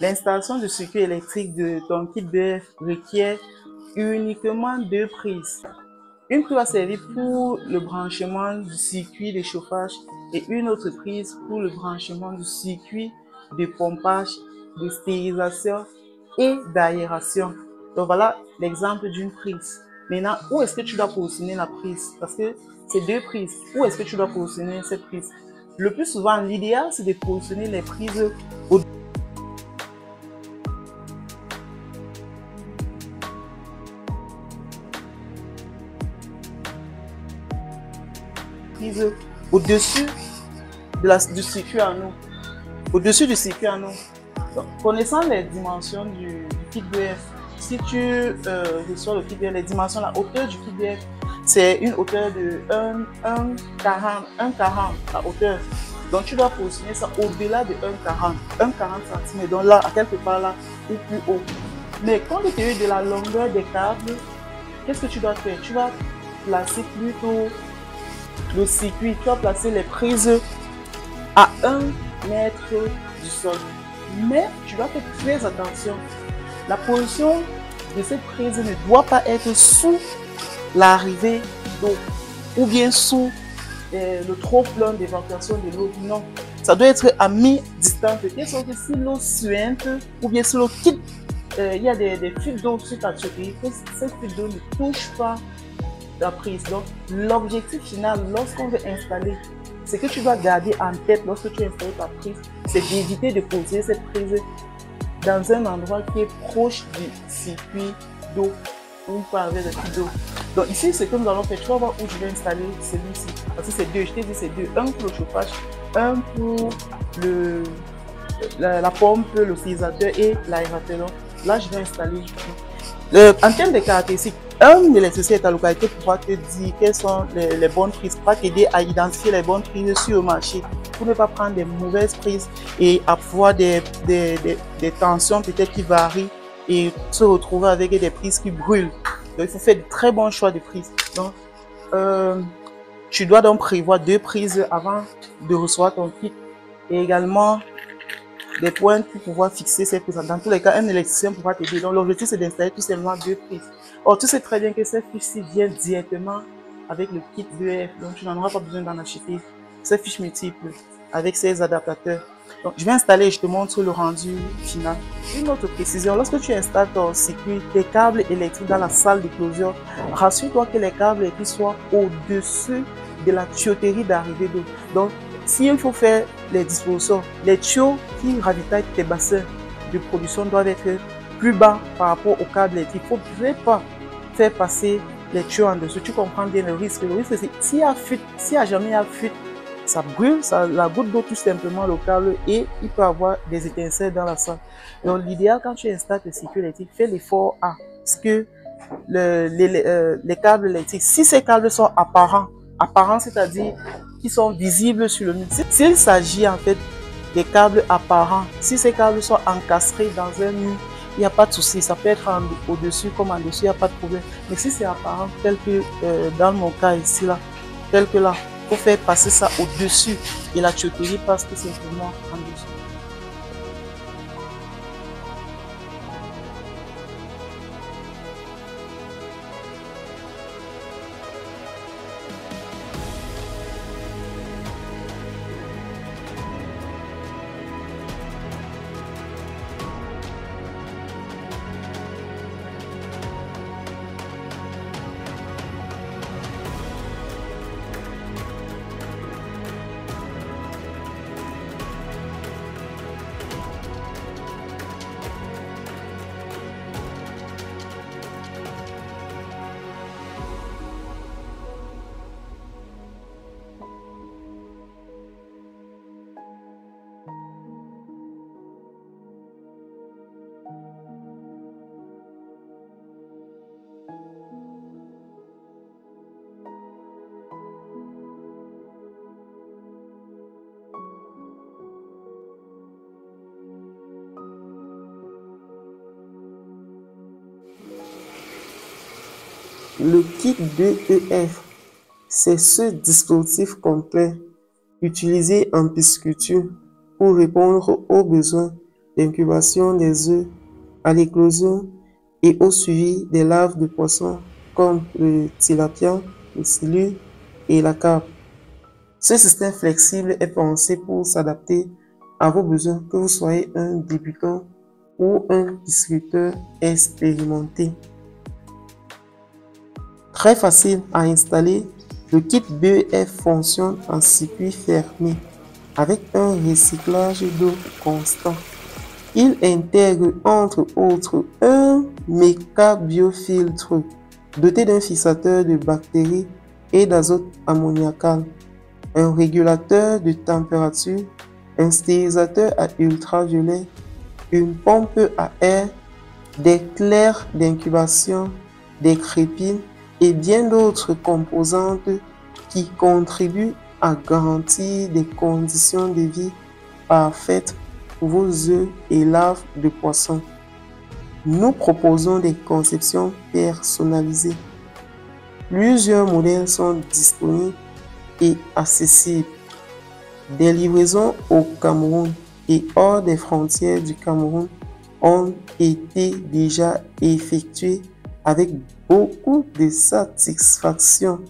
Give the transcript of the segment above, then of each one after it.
L'installation du circuit électrique de ton kit BF requiert uniquement 2 prises. Une qui va servir pour le branchement du circuit de chauffage et une autre prise pour le branchement du circuit de pompage, de stérilisation et d'aération. Donc voilà l'exemple d'une prise. Maintenant, où est-ce que tu dois positionner la prise? Parce que c'est 2 prises. Où est-ce que tu dois positionner cette prise? Le plus souvent, l'idéal, c'est de positionner les prises au-dessus du circuit anneau. Au-dessus du circuit anneau. Donc, connaissant les dimensions du kit BF, si tu reçois le kit BF, les dimensions, la hauteur du kit BF, c'est une hauteur de 1,40 la hauteur. Donc tu dois positionner ça au-delà de 1,40 cm. Donc là, à quelque part là, ou plus haut. Mais compte tenu de la longueur des câbles, qu'est-ce que tu dois faire? Tu vas placer plutôt le circuit, tu vas placer les prises à 1 mètre du sol. Mais tu dois faire très attention. La position de cette prise ne doit pas être sous l'arrivée d'eau ou bien sous le trop-plein d'évacuation de l'eau. Non, ça doit être à mi-distance. De telle sorte que si l'eau suinte ou bien si l'eau quitte, il y a des fuites d'eau sur ta tuyauterie, que cette fuite d'eau ne touche pas la prise. Donc, l'objectif final, lorsqu'on veut installer, ce que tu dois garder en tête lorsque tu installes ta prise, c'est d'éviter de poser cette prise dans un endroit qui est proche du circuit d'eau ou pas avec le fil d'eau. Donc ici, ce que nous allons faire, tu vas voir où je vais installer celui-ci. Parce que c'est 2, je t'ai dit c'est 2. Un pour le chauffage, un pour la pompe, le stérilisateur et l'aérateur. Là, je vais installer. En termes de caractéristiques, un électricien de ta localité pourra te dire quelles sont les bonnes prises, pourra t'aider à identifier les bonnes prises sur le marché pour ne pas prendre des mauvaises prises et avoir des tensions peut-être qui varient et se retrouver avec des prises qui brûlent. Donc, il faut faire de très bons choix de prises. Donc, tu dois donc prévoir 2 prises avant de recevoir ton kit et également des points pour pouvoir fixer ces prises. Dans tous les cas, un électricien pourra t'aider. Donc, l'objectif, c'est d'installer tout simplement 2 prises. Or, tu sais très bien que ces fiches-ci viennent directement avec le kit BF. Donc, tu n'en auras pas besoin d'en acheter. Ces fiches multiples avec ces adaptateurs. Donc, je vais installer et je te montre le rendu final. Une autre précision, lorsque tu installes ton circuit, tes câbles électriques dans la salle de closure, rassure-toi que les câbles électriques soient au-dessus de la tuyauterie d'arrivée d'eau. Donc, s'il faut faire les dispositions, les tuyaux qui ravitaillent tes bassins de production doivent être plus bas par rapport aux câbles électriques. Il ne faut pas faire passer les tuyaux en dessous. Tu comprends bien le risque. Le risque, c'est s'il y a fuite, s'il n'y a jamais eu fuite, ça brûle, la goutte d'eau tout simplement le câble et il peut avoir des étincelles dans la salle. Donc l'idéal quand tu installes tes circuits électriques, fais l'effort à ce que les câbles électriques, si ces câbles sont apparents, c'est-à-dire qui sont visibles sur le mur, s'il s'agit en fait des câbles apparents, si ces câbles sont encastrés dans un mur, il n'y a pas de souci, ça peut être au-dessus comme en dessous, il n'y a pas de problème. Mais si c'est apparent, tel que dans mon cas ici, là, tel que là, il faut faire passer ça au-dessus et la tuyauterie passe tout simplement en dessous. Le kit BEF, c'est ce dispositif complet utilisé en pisciculture pour répondre aux besoins d'incubation des œufs à l'éclosion et au suivi des larves de poissons comme le tilapia, le silure et la carpe. Ce système flexible est pensé pour s'adapter à vos besoins, que vous soyez un débutant ou un distributeur expérimenté. Très facile à installer, le kit BEF fonctionne en circuit fermé avec un recyclage d'eau constant. Il intègre entre autres un mécabiofiltre doté d'un fixateur de bactéries et d'azote ammoniacal, un régulateur de température, un stérilisateur à ultraviolet, une pompe à air, des clairs d'incubation, des crépines et bien d'autres composantes qui contribuent à garantir des conditions de vie parfaites pour vos œufs et larves de poisson. Nous proposons des conceptions personnalisées. Plusieurs modèles sont disponibles et accessibles. Des livraisons au Cameroun et hors des frontières du Cameroun ont été déjà effectuées avec beaucoup de satisfaction.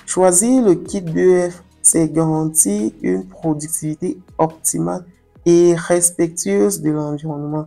Choisir le kit BEF, c'est garantir une productivité optimale et respectueuse de l'environnement.